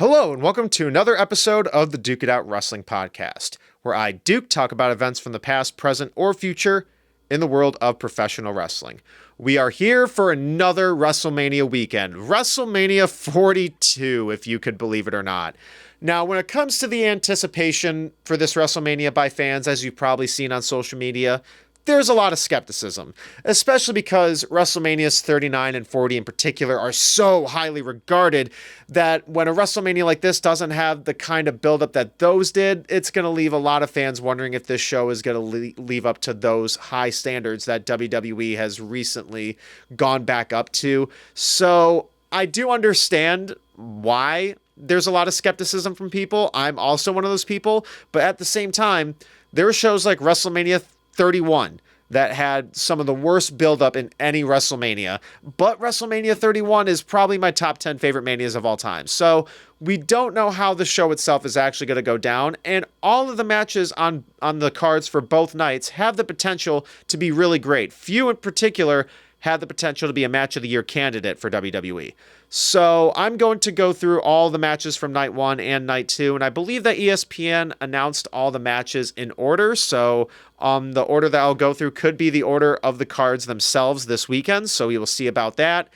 Hello, and welcome to another episode of the Duke It Out Wrestling Podcast, where I, Duke, talk about events from the past, present, or future in the world of professional wrestling. We are here for another WrestleMania weekend, WrestleMania 42, if you could believe it or not. Now, when it comes to the anticipation for this WrestleMania by fans, as you've probably seen on social media, there's a lot of skepticism, especially because WrestleManias 39 and 40 in particular are so highly regarded that when a WrestleMania like this doesn't have the kind of buildup that those did, it's going to leave a lot of fans wondering if this show is going to leave up to those high standards that WWE has recently gone back up to. So I do understand why there's a lot of skepticism from people. I'm also one of those people, but at the same time, there are shows like WrestleMania 31 that had some of the worst buildup in any WrestleMania, but WrestleMania 31 is probably my top 10 favorite manias of all time. So we don't know how the show itself is actually going to go down, and all of the matches on the cards for both nights have the potential to be really great. Few in particular had the potential to be a match of the year candidate for WWE. So I'm going to go through all the matches from night 1 and night 2, and I believe that ESPN announced all the matches in order, so the order that I'll go through could be the order of the cards themselves this weekend, so we will see about that.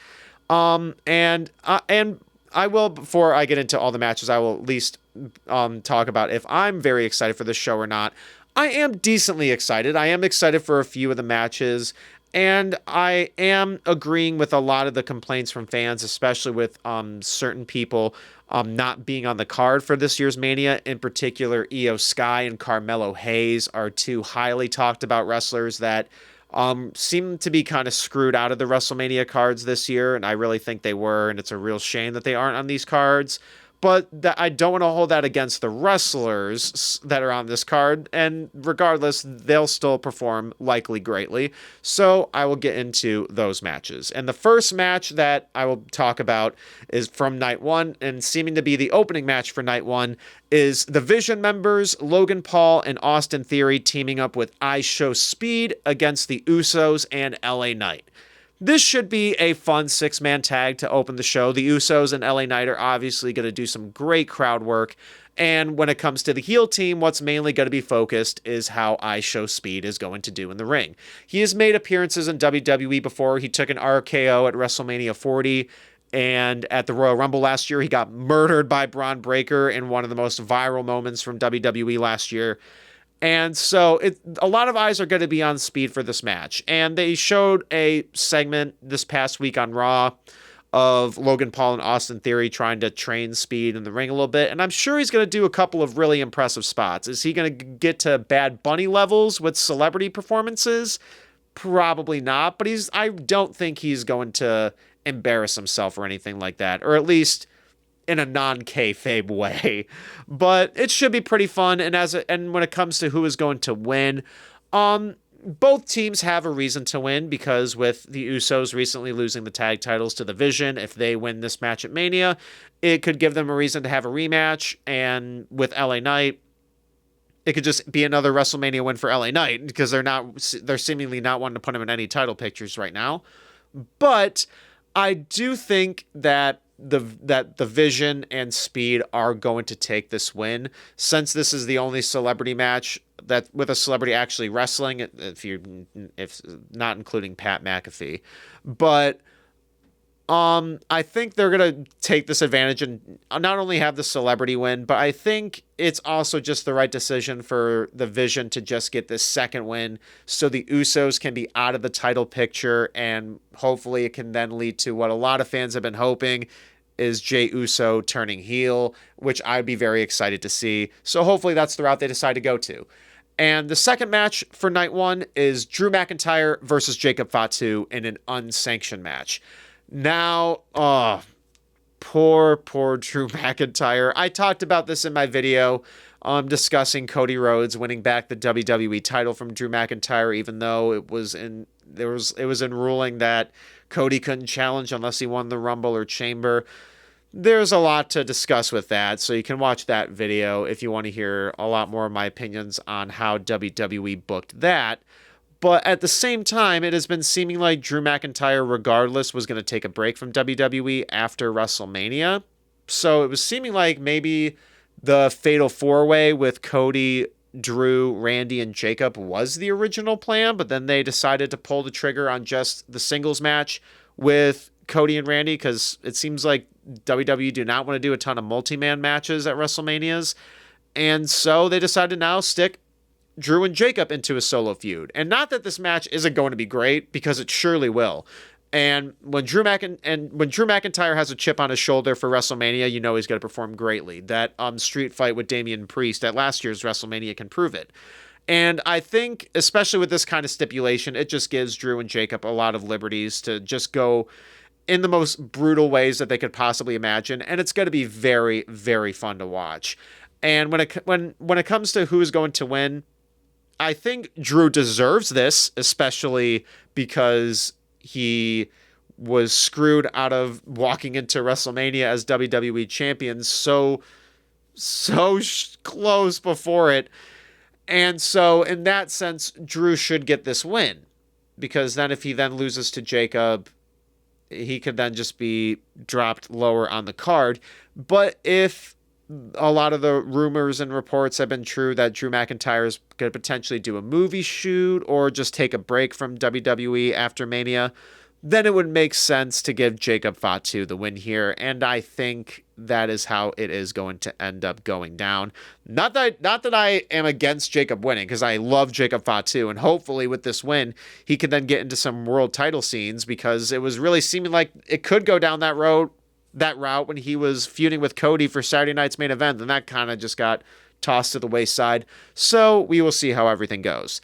And I will, before I get into all the matches, I will at least talk about if I'm very excited for this show or not. I am decently excited. I am excited for a few of the matches, and I am agreeing with a lot of the complaints from fans, especially with certain people not being on the card for this year's Mania. In particular, Io Sky and Carmelo Hayes are two highly talked about wrestlers that seem to be kind of screwed out of the WrestleMania cards this year, and I really think they were, and it's a real shame that they aren't on these cards. But I don't want to hold that against the wrestlers that are on this card, and regardless, they'll still perform likely greatly. So I will get into those matches. And the first match that I will talk about is from night 1, and seeming to be the opening match for night 1, is the Vision members, Logan Paul and Austin Theory, teaming up with I Show Speed against the Usos and LA Knight. This should be a fun 6-man tag to open the show. The Usos and LA Knight are obviously going to do some great crowd work. And when it comes to the heel team, what's mainly going to be focused is how I Show Speed is going to do in the ring. He has made appearances in WWE before. He took an RKO at WrestleMania 40. And at the Royal Rumble last year, he got murdered by Braun Breaker in one of the most viral moments from WWE last year. And so a lot of eyes are going to be on Speed for this match. And they showed a segment this past week on Raw of Logan Paul and Austin Theory trying to train Speed in the ring a little bit. And I'm sure he's going to do a couple of really impressive spots. Is he going to get to Bad Bunny levels with celebrity performances? Probably not. But I don't think he's going to embarrass himself or anything like that. Or at least in a non-kayfabe way, but it should be pretty fun. And when it comes to who is going to win, both teams have a reason to win, because with the Usos recently losing the tag titles to the Vision, if they win this match at Mania, it could give them a reason to have a rematch. And with LA Knight, it could just be another WrestleMania win for LA Knight, because they're seemingly not wanting to put him in any title pictures right now. But I do think that the Vision and Speed are going to take this win, since this is the only celebrity match that with a celebrity actually wrestling, if not including Pat McAfee. But I think they're going to take this advantage and not only have the celebrity win, but I think it's also just the right decision for the Vision to just get this second win so the Usos can be out of the title picture, and hopefully it can then lead to what a lot of fans have been hoping is Jey Uso turning heel, which I'd be very excited to see. So hopefully that's the route they decide to go to. And the second match for night 1 is Drew McIntyre versus Jacob Fatu in an unsanctioned match. Now, poor Drew McIntyre. I talked about this in my video discussing Cody Rhodes winning back the WWE title from Drew McIntyre, even though it was in ruling that Cody couldn't challenge unless he won the Rumble or Chamber. There's a lot to discuss with that, so you can watch that video if you want to hear a lot more of my opinions on how WWE booked that. But at the same time, it has been seeming like Drew McIntyre, regardless, was going to take a break from WWE after WrestleMania. So it was seeming like maybe the Fatal 4-Way with Cody, Drew, Randy, and Jacob was the original plan, but then they decided to pull the trigger on just the singles match with Cody and Randy because it seems like WWE do not want to do a ton of multi-man matches at WrestleManias. And so they decided to now stick Drew and Jacob into a solo feud. And not that this match isn't going to be great, because it surely will. And when Drew McIntyre has a chip on his shoulder for WrestleMania, you know he's going to perform greatly. That street fight with Damian Priest at last year's WrestleMania can prove it. And I think, especially with this kind of stipulation, it just gives Drew and Jacob a lot of liberties to just go in the most brutal ways that they could possibly imagine. And it's going to be very, very fun to watch. And when it comes to who is going to win, I think Drew deserves this, especially because he was screwed out of walking into WrestleMania as WWE champion so close before it. And so in that sense, Drew should get this win, because then if he then loses to Jacob, he could then just be dropped lower on the card. But if a lot of the rumors and reports have been true that Drew McIntyre is going to potentially do a movie shoot or just take a break from WWE after Mania, then it would make sense to give Jacob Fatu the win here. And I think that is how it is going to end up going down. Not that I am against Jacob winning, because I love Jacob Fatu, and hopefully with this win, he can then get into some world title scenes, because it was really seeming like it could go down that route when he was feuding with Cody for Saturday night's main event, and that kind of just got tossed to the wayside. So we will see how everything goes.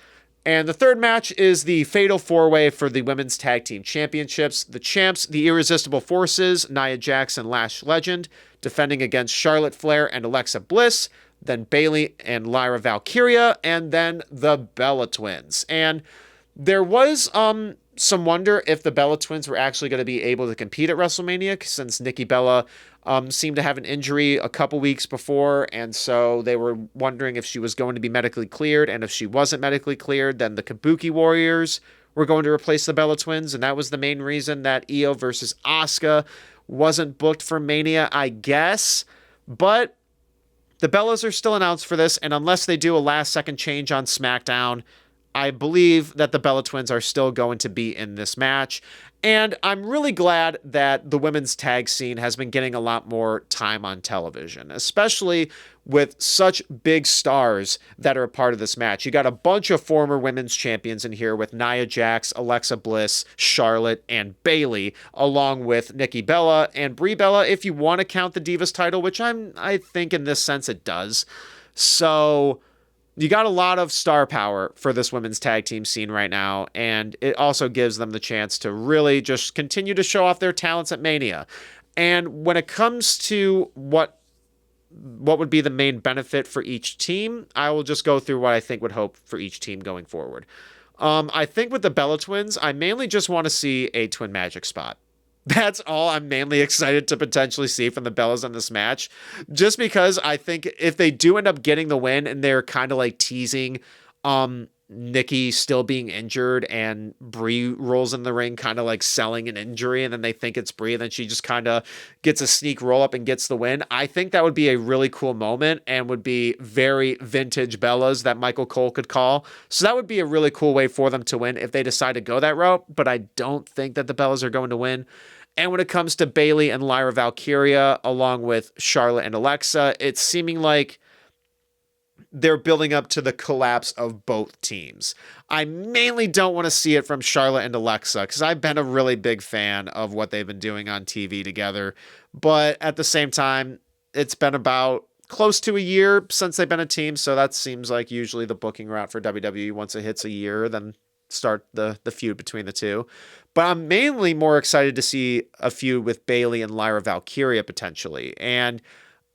And the third match is the Fatal 4-Way for the Women's Tag Team Championships. The champs, the Irresistible Forces, Nia Jax and Lash Legend, defending against Charlotte Flair and Alexa Bliss, then Bayley and Lyra Valkyria, and then the Bella Twins. And there was some wonder if the Bella Twins were actually going to be able to compete at WrestleMania, since Nikki Bella seemed to have an injury a couple weeks before, and so they were wondering if she was going to be medically cleared, and if she wasn't medically cleared, then the Kabuki Warriors were going to replace the Bella Twins, and that was the main reason that Io versus Asuka wasn't booked for Mania, I guess. But the Bellas are still announced for this, and unless they do a last-second change on SmackDown, I believe that the Bella Twins are still going to be in this match. And I'm really glad that the women's tag scene has been getting a lot more time on television, especially with such big stars that are a part of this match. You got a bunch of former women's champions in here with Nia Jax, Alexa Bliss, Charlotte, and Bayley, along with Nikki Bella and Brie Bella, if you want to count the Divas title, which I think in this sense it does. So you got a lot of star power for this women's tag team scene right now, and it also gives them the chance to really just continue to show off their talents at Mania. And when it comes to what would be the main benefit for each team, I will just go through what I think would hope for each team going forward. I think with the Bella Twins, I mainly just want to see a Twin Magic spot. That's all I'm mainly excited to potentially see from the Bellas in this match. Just because I think if they do end up getting the win and they're kind of like teasing Nikki still being injured and Brie rolls in the ring kind of like selling an injury, and then they think it's Brie and then she just kind of gets a sneak roll up and gets the win, I think that would be a really cool moment and would be very vintage Bellas that Michael Cole could call. So that would be a really cool way for them to win if they decide to go that route, but I don't think that the Bellas are going to win. And when it comes to Bayley and Lyra Valkyria, along with Charlotte and Alexa, it's seeming like they're building up to the collapse of both teams. I mainly don't want to see it from Charlotte and Alexa, because I've been a really big fan of what they've been doing on TV together. But at the same time, it's been about close to a year since they've been a team, so that seems like usually the booking route for WWE. Once it hits a year, then start the feud between the two. But I'm mainly more excited to see a feud with Bayley and Lyra Valkyria potentially. And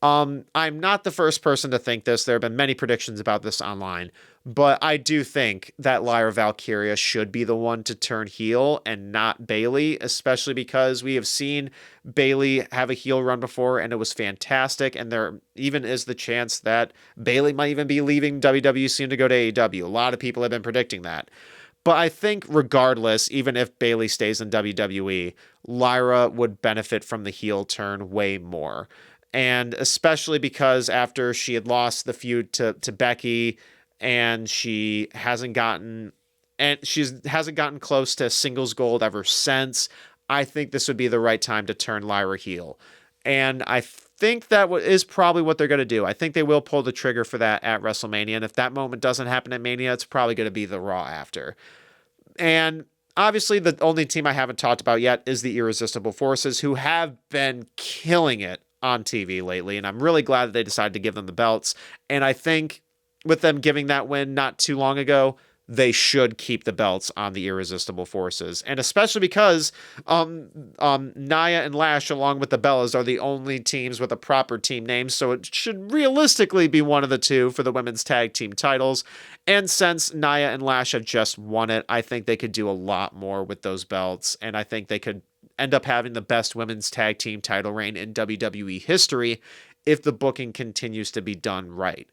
I'm not the first person to think this. There have been many predictions about this online, but I do think that Lyra Valkyria should be the one to turn heel and not Bayley, especially because we have seen Bayley have a heel run before and it was fantastic. And there even is the chance that Bayley might even be leaving WWE soon to go to AEW. A lot of people have been predicting that. But I think regardless, even if Bayley stays in WWE, Lyra would benefit from the heel turn way more. And especially because after she had lost the feud to Becky, and she hasn't gotten close to singles gold ever since, I think this would be the right time to turn Lyra heel. And I think that is probably what they're going to do. I think they will pull the trigger for that at WrestleMania. And if that moment doesn't happen at Mania, it's probably going to be the Raw after. And obviously, the only team I haven't talked about yet is the Irresistible Forces, who have been killing it on TV lately. And I'm really glad that they decided to give them the belts. And I think with them giving that win not too long ago, they should keep the belts on the Irresistible Forces. And especially because Nia and Lash, along with the Bellas, are the only teams with a proper team name. So it should realistically be one of the two for the women's tag team titles. And since Nia and Lash have just won it, I think they could do a lot more with those belts. And I think they could end up having the best women's tag team title reign in WWE history if the booking continues to be done right.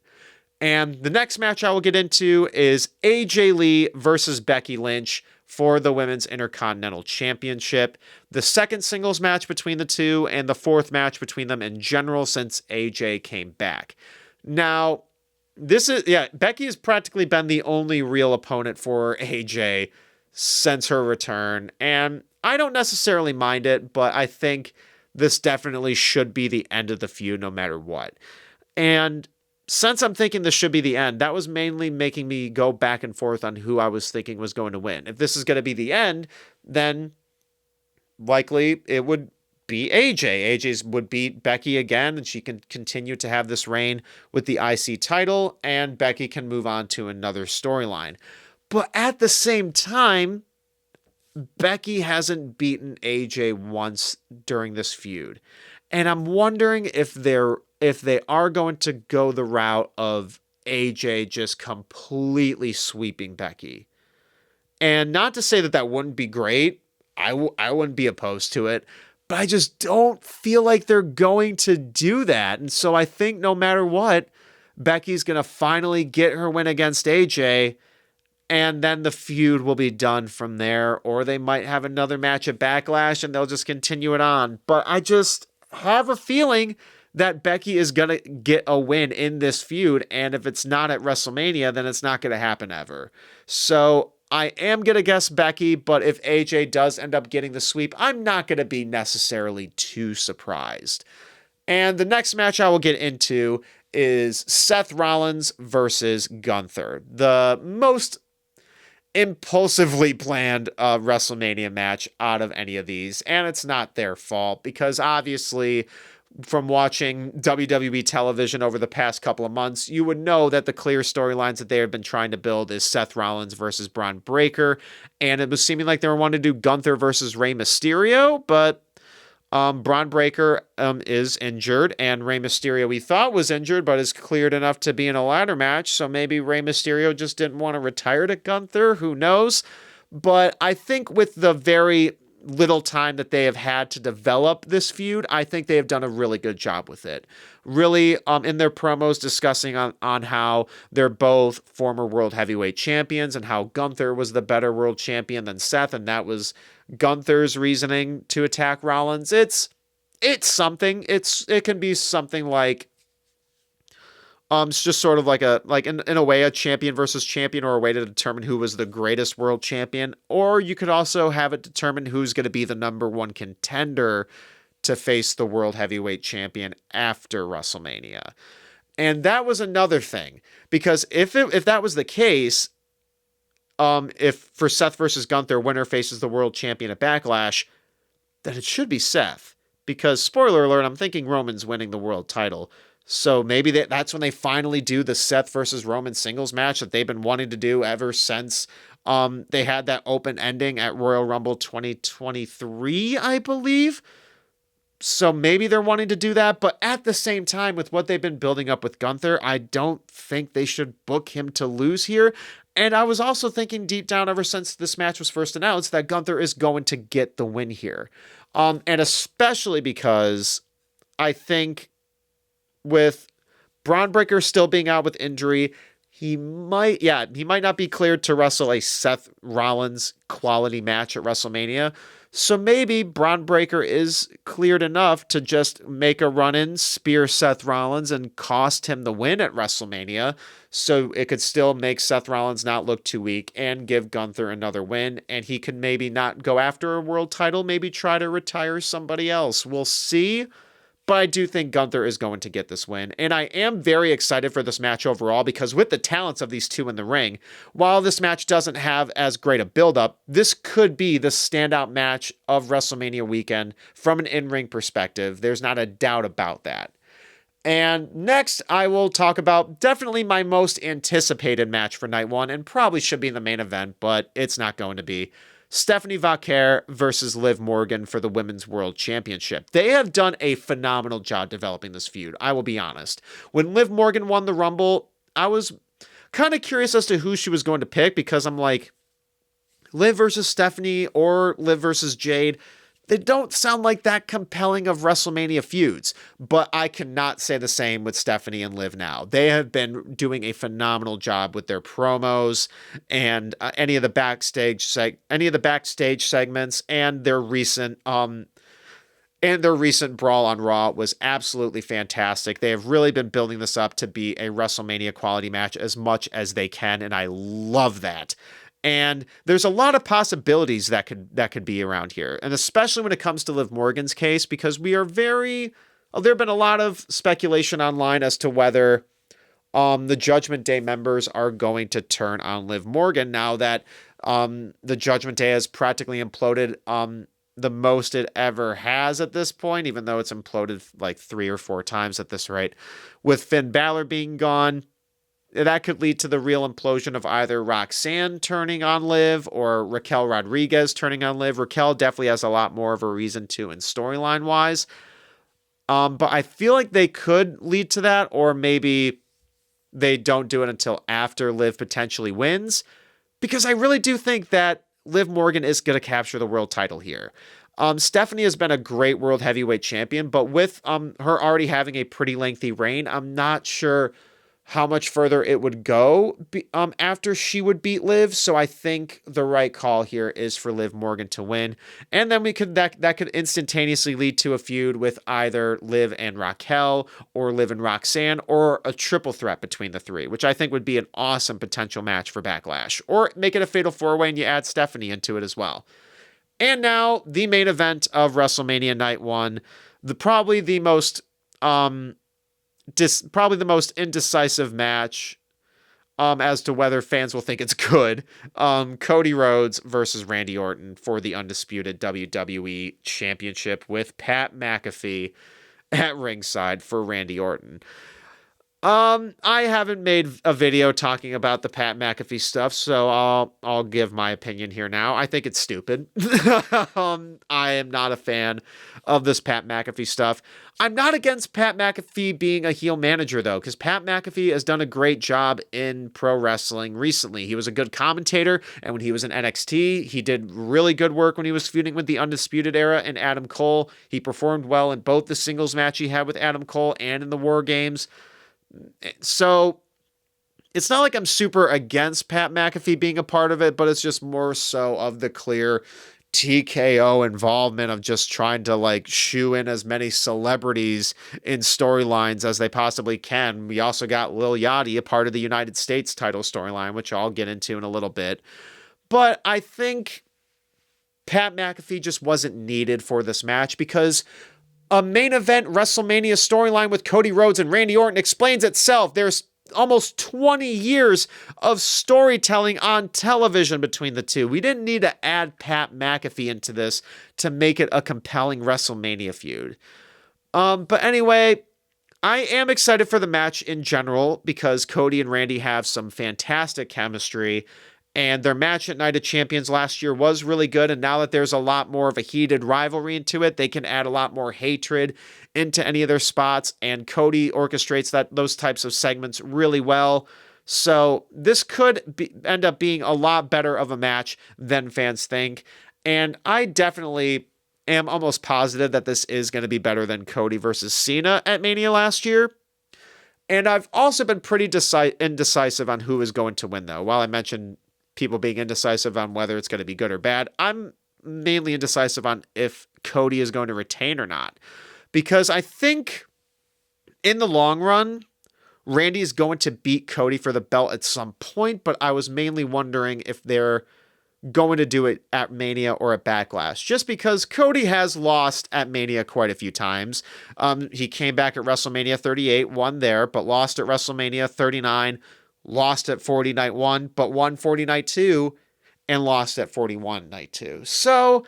And the next match I will get into is AJ Lee versus Becky Lynch for the Women's Intercontinental Championship. The second singles match between the two and the fourth match between them in general since AJ came back. Now, Becky has practically been the only real opponent for AJ since her return. And I don't necessarily mind it, but I think this definitely should be the end of the feud no matter what. And since I'm thinking this should be the end, that was mainly making me go back and forth on who I was thinking was going to win. If this is going to be the end, then likely it would be AJ. AJ would beat Becky again, and she can continue to have this reign with the IC title, and Becky can move on to another storyline. But at the same time, Becky hasn't beaten AJ once during this feud. And I'm wondering if they are going to go the route of AJ just completely sweeping Becky. And not to say that wouldn't be great. I wouldn't be opposed to it. But I just don't feel like they're going to do that. And so I think no matter what, Becky's going to finally get her win against AJ. And then the feud will be done from there. Or they might have another match at Backlash and they'll just continue it on. But I just have a feeling that Becky is going to get a win in this feud. And if it's not at WrestleMania, then it's not going to happen ever. So I am going to guess Becky, but if AJ does end up getting the sweep, I'm not going to be necessarily too surprised. And the next match I will get into is Seth Rollins versus Gunther. The most impulsively planned WrestleMania match out of any of these. And it's not their fault because obviously from watching WWE television over the past couple of months, you would know that the clear storylines that they have been trying to build is Seth Rollins versus Braun Breaker. And it was seeming like they were wanting to do Gunther versus Rey Mysterio, but Braun Breaker is injured, and Rey Mysterio we thought was injured, but is cleared enough to be in a ladder match. So maybe Rey Mysterio just didn't want to retire to Gunther. Who knows? But I think with the very little time that they have had to develop this feud, I think they have done a really good job with it. Really, in their promos discussing on how they're both former world heavyweight champions and how Gunther was the better world champion than Seth, and that was Gunther's reasoning to attack Rollins. It's something. It can be something like it's just sort of like in a way a champion versus champion, or a way to determine who was the greatest world champion. Or you could also have it determine who's going to be the number one contender to face the world heavyweight champion after WrestleMania. And that was another thing, because if that was the case, if for Seth versus Gunther, winner faces the world champion at Backlash, then it should be Seth. Because, spoiler alert, I'm thinking Roman's winning the world title. So maybe that's when they finally do the Seth versus Roman singles match that they've been wanting to do ever since they had that open ending at Royal Rumble 2023, I believe. So maybe they're wanting to do that. But at the same time, with what they've been building up with Gunther, I don't think they should book him to lose here. And I was also thinking deep down ever since this match was first announced that Gunther is going to get the win here. And especially because I think with Braun Breaker still being out with injury, he might not be cleared to wrestle a Seth Rollins quality match at WrestleMania. So maybe Braun Breaker is cleared enough to just make a run-in, spear Seth Rollins, and cost him the win at WrestleMania, so it could still make Seth Rollins not look too weak and give Gunther another win, and he can maybe not go after a world title, maybe try to retire somebody else. We'll see. But I do think Gunther is going to get this win. And I am very excited for this match overall because with the talents of these two in the ring, while this match doesn't have as great a build-up, this could be the standout match of WrestleMania weekend from an in-ring perspective. There's not a doubt about that. And next, I will talk about definitely my most anticipated match for night one, and probably should be in the main event, but it's not going to be. Stephanie Vaquer versus Liv Morgan for the Women's World Championship. They have done a phenomenal job developing this feud, I will be honest. When Liv Morgan won the Rumble, I was kind of curious as to who she was going to pick because I'm like, Liv versus Stephanie or Liv versus Jade, they don't sound like that compelling of WrestleMania feuds, but I cannot say the same with Stephanie and Liv now. They have been doing a phenomenal job with their promos and any of the backstage segments and their recent brawl on Raw was absolutely fantastic. They have really been building this up to be a WrestleMania quality match as much as they can, and I love that. And there's a lot of possibilities that could be around here. And especially when it comes to Liv Morgan's case, because there have been a lot of speculation online as to whether the Judgment Day members are going to turn on Liv Morgan now that the Judgment Day has practically imploded the most it ever has at this point, even though it's imploded like 3 or 4 times at this rate. With Finn Balor being gone, that could lead to the real implosion of either Roxanne turning on Liv or Raquel Rodriguez turning on Liv. Raquel definitely has a lot more of a reason to in storyline wise. But I feel like they could lead to that, or maybe they don't do it until after Liv potentially wins, because I really do think that Liv Morgan is going to capture the world title here. Stephanie has been a great world heavyweight champion, but with her already having a pretty lengthy reign, I'm not sure how much further it would go after she would beat Liv. So I think the right call here is for Liv Morgan to win. And then that could instantaneously lead to a feud with either Liv and Raquel or Liv and Roxanne, or a triple threat between the three, which I think would be an awesome potential match for Backlash. Or make it a fatal 4-way and you add Stephanie into it as well. And now the main event of WrestleMania Night 1, probably the most indecisive match as to whether fans will think it's good. Cody Rhodes versus Randy Orton for the undisputed WWE Championship with Pat McAfee at ringside for Randy Orton. I haven't made a video talking about the Pat McAfee stuff, so I'll give my opinion here now. I think it's stupid. I am not a fan of this Pat McAfee stuff. I'm not against Pat McAfee being a heel manager, though, because Pat McAfee has done a great job in pro wrestling recently. He was a good commentator, and when he was in NXT, he did really good work when he was feuding with the Undisputed Era and Adam Cole. He performed well in both the singles match he had with Adam Cole and in the War Games. So it's not like I'm super against Pat McAfee being a part of it, but it's just more so of the clear TKO involvement of just trying to like shoe in as many celebrities in storylines as they possibly can. We also got Lil Yachty, a part of the United States title storyline, which I'll get into in a little bit. But I think Pat McAfee just wasn't needed for this match, because a main event WrestleMania storyline with Cody Rhodes and Randy Orton explains itself. There's almost 20 years of storytelling on television between the two. We didn't need to add Pat McAfee into this to make it a compelling WrestleMania feud. But anyway, I am excited for the match in general because Cody and Randy have some fantastic chemistry. And their match at Night of Champions last year was really good. And now that there's a lot more of a heated rivalry into it, they can add a lot more hatred into any of their spots. And Cody orchestrates those types of segments really well. So this could end up being a lot better of a match than fans think. And I definitely am almost positive that this is going to be better than Cody versus Cena at Mania last year. And I've also been pretty indecisive on who is going to win, though. While I mentioned people being indecisive on whether it's going to be good or bad, I'm mainly indecisive on if Cody is going to retain or not. Because I think in the long run, Randy is going to beat Cody for the belt at some point, but I was mainly wondering if they're going to do it at Mania or at Backlash, just because Cody has lost at Mania quite a few times. He came back at WrestleMania 38, won there, but lost at WrestleMania 39, lost at 40 night 1, but won 40 night 2, and lost at 41 night 2. So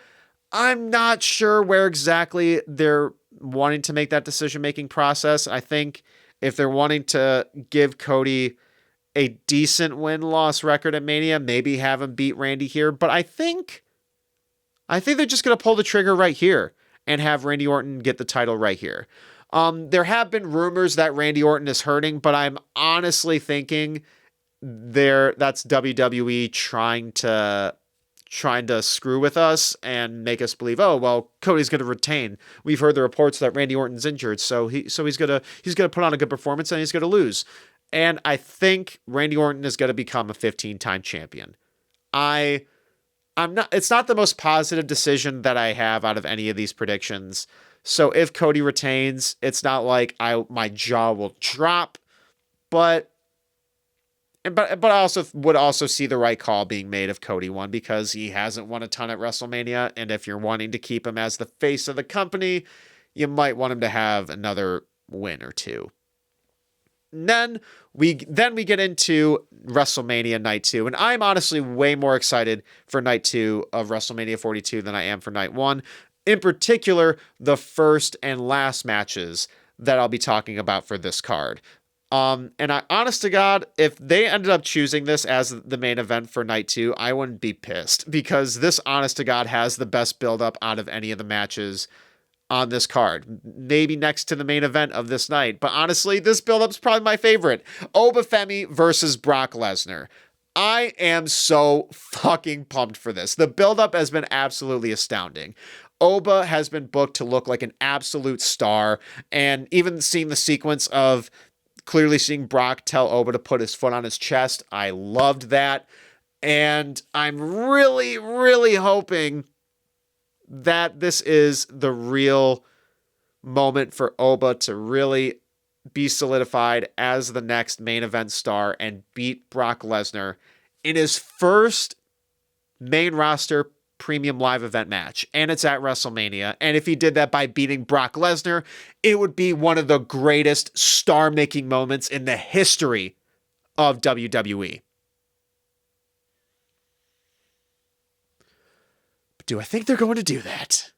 I'm not sure where exactly they're wanting to make that decision-making process. I think if they're wanting to give Cody a decent win-loss record at Mania, maybe have him beat Randy here. But I think they're just going to pull the trigger right here and have Randy Orton get the title right here. There have been rumors that Randy Orton is hurting, but I'm honestly thinking that's WWE trying to screw with us and make us believe, oh, well, Cody's going to retain. We've heard the reports that Randy Orton's injured, so he's going to put on a good performance and he's going to lose. And I think Randy Orton is going to become a 15-time champion. It's not the most positive decision that I have out of any of these predictions. So if Cody retains, it's not like my jaw will drop, but I also would also see the right call being made if Cody won, because he hasn't won a ton at WrestleMania. And if you're wanting to keep him as the face of the company, you might want him to have another win or two. And then we get into WrestleMania Night 2, and I'm honestly way more excited for Night 2 of WrestleMania 42 than I am for Night 1. In particular, the first and last matches that I'll be talking about for this card. And honest to God, if they ended up choosing this as the main event for Night 2, I wouldn't be pissed, because this, honest to God, has the best build-up out of any of the matches on this card, maybe next to the main event of this night. But honestly, this build-up's probably my favorite. Oba Femi versus Brock Lesnar. I am so fucking pumped for this. The build-up has been absolutely astounding. Oba has been booked to look like an absolute star, and even seeing the sequence of clearly seeing Brock tell Oba to put his foot on his chest, I loved that. And I'm really, really hoping that this is the real moment for Oba to really be solidified as the next main event star and beat Brock Lesnar in his first main roster premium live event match. And it's at WrestleMania. And if he did that by beating Brock Lesnar, it would be one of the greatest star-making moments in the history of WWE. Do I think they're going to do that?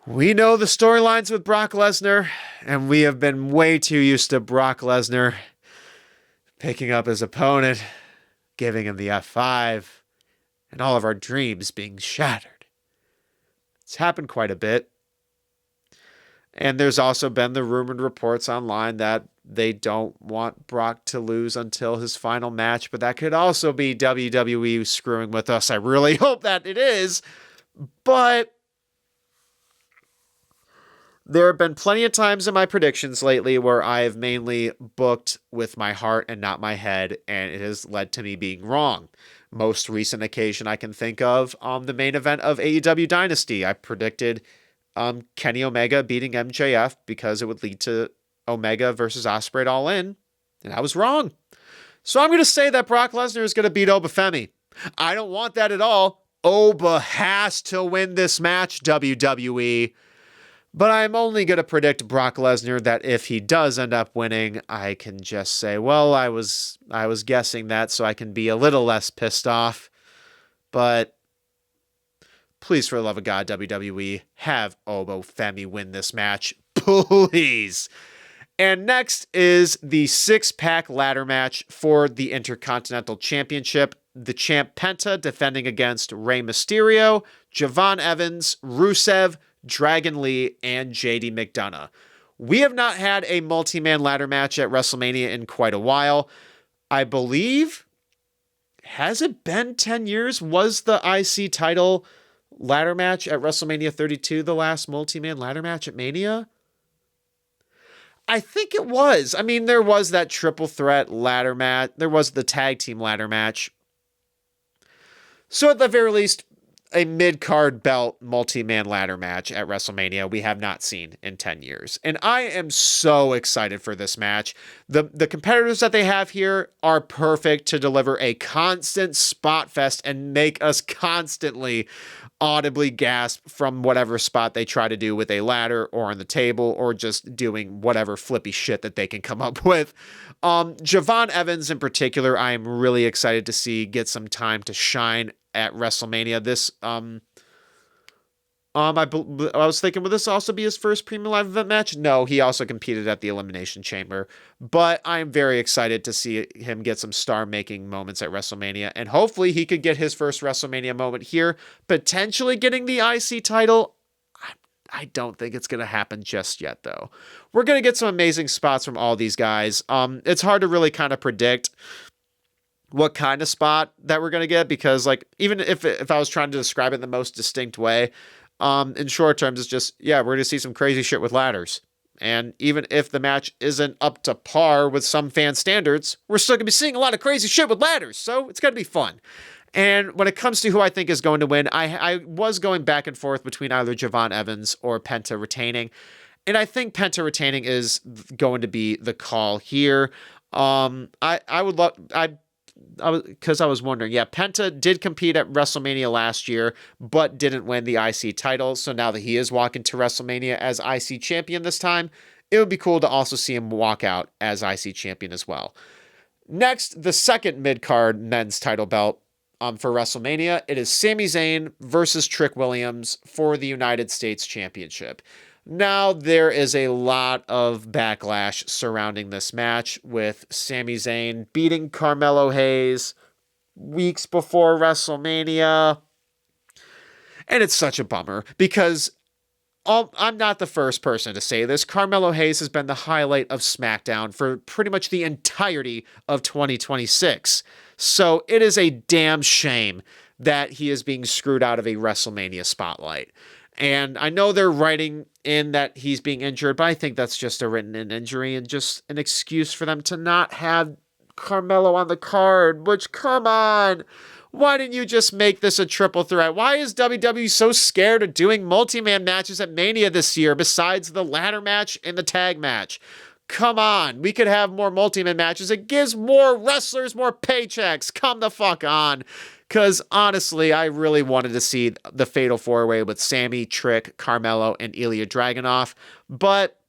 We know the storylines with Brock Lesnar, and we have been way too used to Brock Lesnar picking up his opponent, giving him the F5, and all of our dreams being shattered. It's happened quite a bit. And there's also been the rumored reports online that they don't want Brock to lose until his final match, but that could also be WWE screwing with us. I really hope that it is, but there have been plenty of times in my predictions lately where I have mainly booked with my heart and not my head, and it has led to me being wrong. Most recent occasion I can think of, the main event of AEW Dynasty, I predicted Kenny Omega beating MJF because it would lead to Omega versus Ospreay at All In, and I was wrong. So I'm going to say that Brock Lesnar is going to beat Oba Femi. I don't want that at all. Oba has to win this match, WWE. But I'm only going to predict Brock Lesnar that if he does end up winning, I can just say, well, I was guessing that so I can be a little less pissed off. But please, for the love of God, WWE, have Oba Femi win this match. Please. And next is the 6-pack ladder match for the Intercontinental Championship. The champ Penta defending against Rey Mysterio, Javon Evans, Rusev, Dragon Lee, and JD McDonough. We have not had a multi-man ladder match at WrestleMania in quite a while. I believe, has it been 10 years? Was the IC title ladder match at WrestleMania 32 the last multi-man ladder match at Mania? I think it was. I mean, there was that triple threat ladder match. There was the tag team ladder match. So at the very least, a mid-card belt multi-man ladder match at WrestleMania we have not seen in 10 years. And I am so excited for this match. The competitors that they have here are perfect to deliver a constant spot fest and make us constantly audibly gasp from whatever spot they try to do with a ladder or on the table or just doing whatever flippy shit that they can come up with. Javon Evans in particular, I am really excited to see get some time to shine at WrestleMania. I was thinking, would this also be his first premium live event match? No, he also competed at the Elimination Chamber, but I am very excited to see him get some star-making moments at WrestleMania, and hopefully he could get his first WrestleMania moment here, potentially getting the IC title. I don't think it's going to happen just yet, though. We're going to get some amazing spots from all these guys. It's hard to really kind of predict what kind of spot that we're going to get, because like, even if I was trying to describe it in the most distinct way, in short terms, it's just, yeah, we're going to see some crazy shit with ladders. And even if the match isn't up to par with some fan standards, we're still going to be seeing a lot of crazy shit with ladders. So it's going to be fun. And when it comes to who I think is going to win, I was going back and forth between either Javon Evans or Penta retaining. And I think Penta retaining is going to be the call here. Because I was wondering, yeah, Penta did compete at WrestleMania last year, but didn't win the IC title. So now that he is walking to WrestleMania as IC champion this time, it would be cool to also see him walk out as IC champion as well. Next, the second mid-card men's title belt for WrestleMania. It is Sami Zayn versus Trick Williams for the United States Championship. Now, there is a lot of backlash surrounding this match, with Sami Zayn beating Carmelo Hayes weeks before WrestleMania. And it's such a bummer, because I'm not the first person to say this. Carmelo Hayes has been the highlight of SmackDown for pretty much the entirety of 2026. So it is a damn shame that he is being screwed out of a WrestleMania spotlight. And I know they're writing in that he's being injured, but I think that's just a written-in injury and just an excuse for them to not have Carmelo on the card, which, come on, why didn't you just make this a triple threat? Why is WWE so scared of doing multi-man matches at Mania this year besides the ladder match and the tag match? Come on, we could have more multi-man matches. It gives more wrestlers more paychecks. Come the fuck on. Because honestly, I really wanted to see the Fatal 4-Way with Sammy, Trick, Carmelo, and Ilya Dragunov. But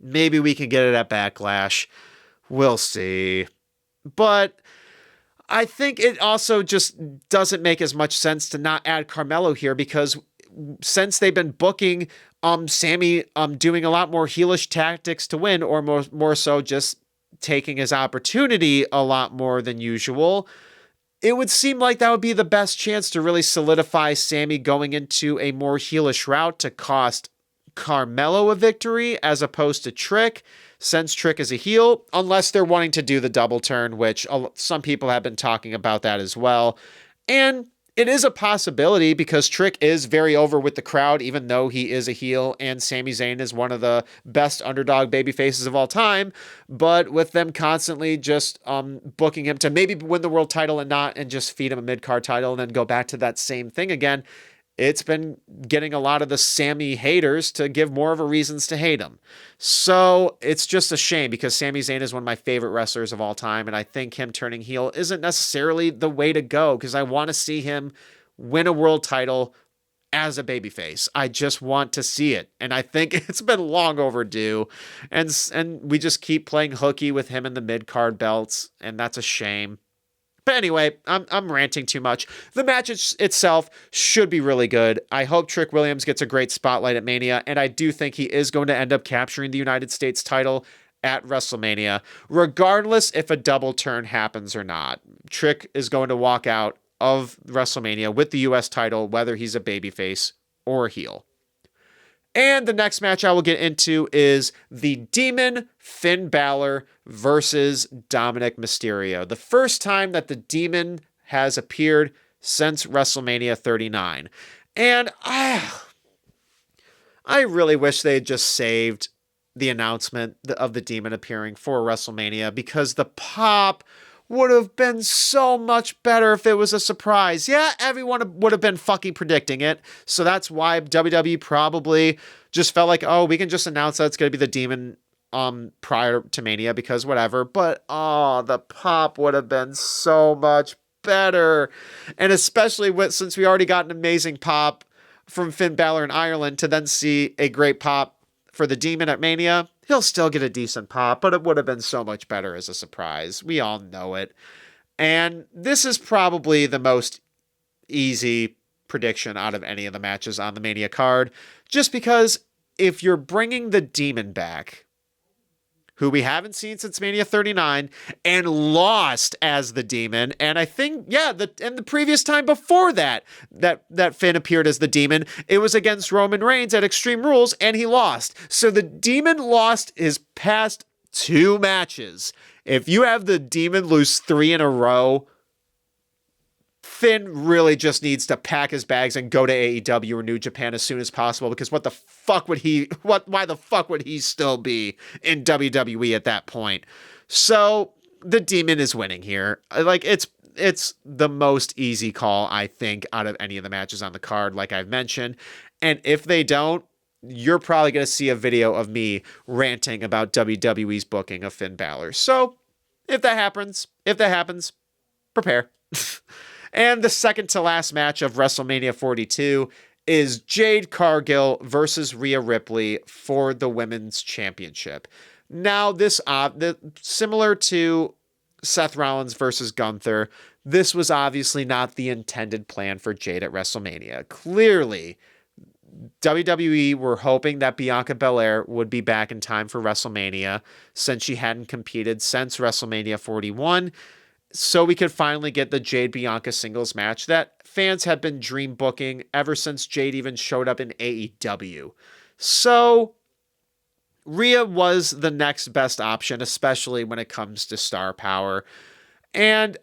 maybe we can get it at Backlash. We'll see. But I think it also just doesn't make as much sense to not add Carmelo here, because since they've been booking Sammy doing a lot more heelish tactics to win, or more so just taking his opportunity a lot more than usual, it would seem like that would be the best chance to really solidify Sammy going into a more heelish route to cost Carmelo a victory as opposed to Trick, since Trick is a heel, unless they're wanting to do the double turn, which some people have been talking about that as well. And it is a possibility, because Trick is very over with the crowd, even though he is a heel, and Sami Zayn is one of the best underdog baby faces of all time. But with them constantly just booking him to maybe win the world title and just feed him a mid-card title and then go back to that same thing again, it's been getting a lot of the Sammy haters to give more of a reasons to hate him. So it's just a shame, because Sami Zayn is one of my favorite wrestlers of all time, and I think him turning heel isn't necessarily the way to go, because I want to see him win a world title as a babyface. I just want to see it, and I think it's been long overdue, and we just keep playing hooky with him in the mid-card belts, and that's a shame. But anyway, I'm ranting too much. The match itself should be really good. I hope Trick Williams gets a great spotlight at Mania, and I do think he is going to end up capturing the United States title at WrestleMania, regardless if a double turn happens or not. Trick is going to walk out of WrestleMania with the US title, whether he's a babyface or a heel. And the next match I will get into is the Demon Finn Balor versus Dominic Mysterio. The first time that the Demon has appeared since WrestleMania 39. And I really wish they had just saved the announcement of the Demon appearing for WrestleMania, because the pop would have been so much better if it was a surprise. Yeah, everyone would have been fucking predicting it. So that's why WWE probably just felt like, oh, we can just announce that it's going to be the Demon prior to Mania because whatever. But the pop would have been so much better. And especially since we already got an amazing pop from Finn Balor in Ireland, to then see a great pop for the Demon at Mania, he'll still get a decent pop, but it would have been so much better as a surprise. We all know it. And this is probably the most easy prediction out of any of the matches on the Mania card, just because if you're bringing the Demon back, who we haven't seen since Mania 39, and lost as the Demon. And I think, the previous time before that Finn appeared as the Demon, it was against Roman Reigns at Extreme Rules, and he lost. So the Demon lost his past 2 matches. If you have the Demon lose 3 in a row, Finn really just needs to pack his bags and go to AEW or New Japan as soon as possible, because why the fuck would he still be in WWE at that point? So the Demon is winning here. Like, it's the most easy call, I think, out of any of the matches on the card, like I've mentioned. And if they don't, you're probably going to see a video of me ranting about WWE's booking of Finn Balor. So if that happens, prepare. And the second to last match of WrestleMania 42 is Jade Cargill versus Rhea Ripley for the Women's Championship. Now, this similar to Seth Rollins versus Gunther, this was obviously not the intended plan for Jade at WrestleMania. Clearly, WWE were hoping that Bianca Belair would be back in time for WrestleMania, since she hadn't competed since WrestleMania 41. So we could finally get the Jade-Bianca singles match that fans have been dream booking ever since Jade even showed up in AEW. So Rhea was the next best option, especially when it comes to star power. And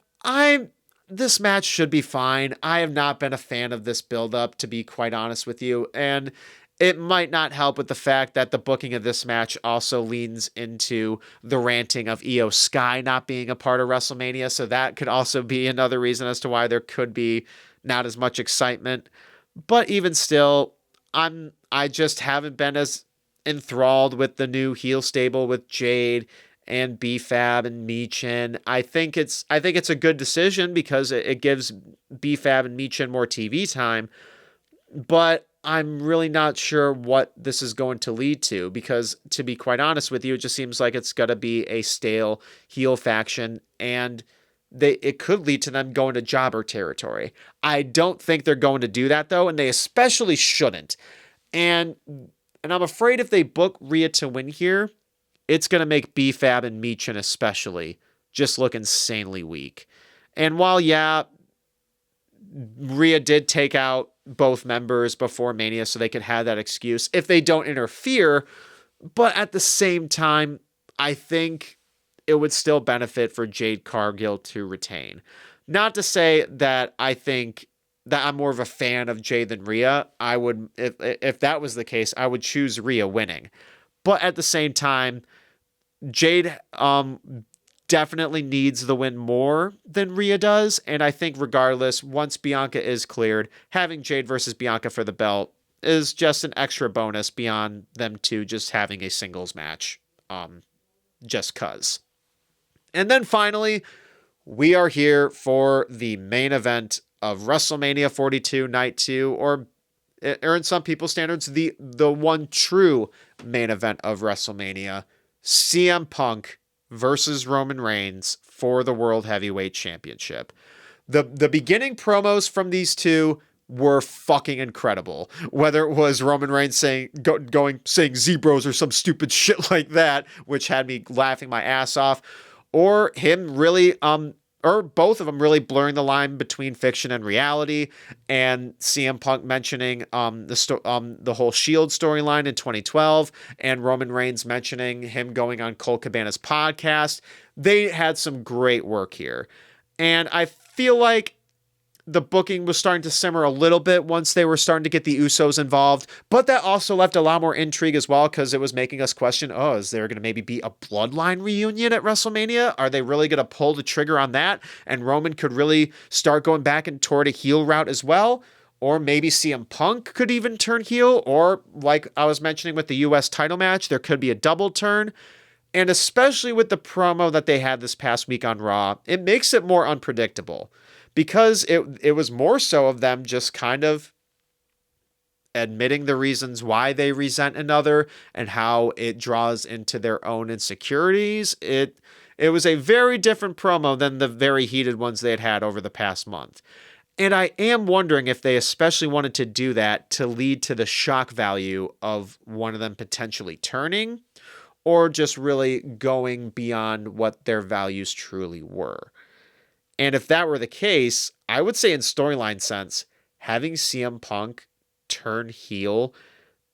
this match should be fine. I have not been a fan of this build-up, to be quite honest with you. And it might not help with the fact that the booking of this match also leans into the ranting of Io Sky not being a part of WrestleMania. So that could also be another reason as to why there could be not as much excitement. But even still, I just haven't been as enthralled with the new heel stable with Jade and B-Fab and Michin. I think it's a good decision because it gives B-Fab and Michin more TV time. But I'm really not sure what this is going to lead to, because to be quite honest with you, it just seems like it's going to be a stale heel faction, and it could lead to them going to jobber territory. I don't think they're going to do that, though, and they especially shouldn't. And I'm afraid if they book Rhea to win here, it's going to make B-Fab and Michin especially just look insanely weak. And while, Rhea did take out both members before Mania so they could have that excuse if they don't interfere, but at the same time, I think it would still benefit for Jade Cargill to retain. Not to say that I think that I'm more of a fan of Jade than Rhea. I would, if that was the case, I would choose Rhea winning. But at the same time, Jade definitely needs the win more than Rhea does. And I think regardless, once Bianca is cleared, having Jade versus Bianca for the belt is just an extra bonus beyond them two just having a singles match. Just cuz. And then finally, we are here for the main event of WrestleMania 42 Night 2, or in some people's standards, the one true main event of WrestleMania, CM Punk versus Roman Reigns for the World Heavyweight Championship. The beginning promos from these two were fucking incredible. Whether it was Roman Reigns saying Zebros or some stupid shit like that, which had me laughing my ass off, or him really or both of them really blurring the line between fiction and reality, and CM Punk mentioning the whole Shield storyline in 2012, and Roman Reigns mentioning him going on Colt Cabana's podcast. They had some great work here, and I feel like the booking was starting to simmer a little bit once they were starting to get the Usos involved, but that also left a lot more intrigue as well because it was making us question, oh, is there going to maybe be a bloodline reunion at WrestleMania? Are they really going to pull the trigger on that? And Roman could really start going back and toward a heel route as well? Or maybe CM Punk could even turn heel, or like I was mentioning with the US title match, there could be a double turn. And especially with the promo that they had this past week on Raw, it makes it more unpredictable because it was more so of them just kind of admitting the reasons why they resent another and how it draws into their own insecurities. It was a very different promo than the very heated ones they had over the past month. And I am wondering if they especially wanted to do that to lead to the shock value of one of them potentially turning, or just really going beyond what their values truly were. And if that were the case, I would say in storyline sense, having CM Punk turn heel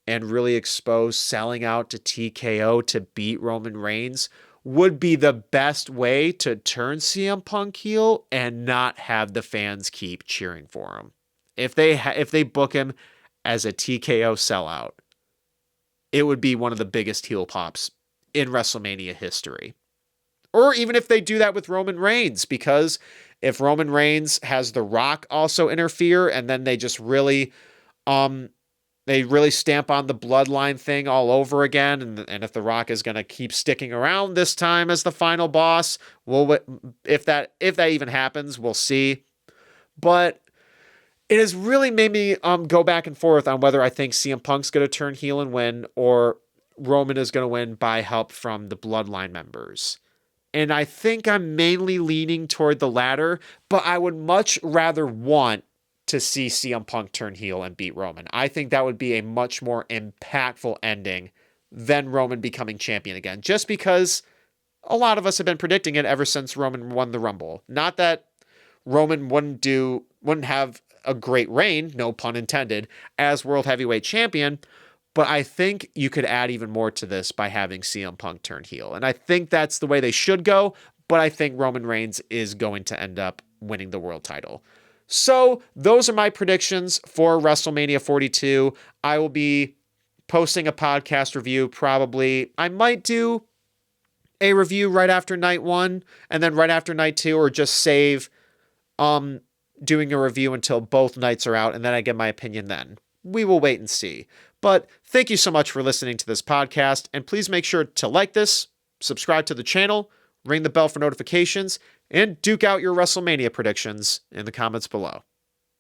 and really expose selling out to TKO to beat Roman Reigns would be the best way to turn CM Punk heel and not have the fans keep cheering for him. If they book him as a TKO sellout, it would be one of the biggest heel pops in WrestleMania history. Or even if they do that with Roman Reigns, because if Roman Reigns has The Rock also interfere and then they just really stamp on the bloodline thing all over again. And if The Rock is going to keep sticking around this time as the final boss, if that even happens, we'll see. But it has really made me go back and forth on whether I think CM Punk's going to turn heel and win, or Roman is going to win by help from the bloodline members. And I think I'm mainly leaning toward the latter, but I would much rather want to see CM Punk turn heel and beat Roman. I think that would be a much more impactful ending than Roman becoming champion again, just because a lot of us have been predicting it ever since Roman won the Rumble. Not that Roman wouldn't have a great reign, no pun intended, as World Heavyweight Champion, but I think you could add even more to this by having CM Punk turn heel. And I think that's the way they should go, but I think Roman Reigns is going to end up winning the world title. So those are my predictions for WrestleMania 42. I will be posting a podcast review probably. I might do a review right after night 1 and then right after night 2, or just save doing a review until both nights are out and then I give my opinion then. We will wait and see. But thank you so much for listening to this podcast, and please make sure to like this, subscribe to the channel, ring the bell for notifications, and duke out your WrestleMania predictions in the comments below.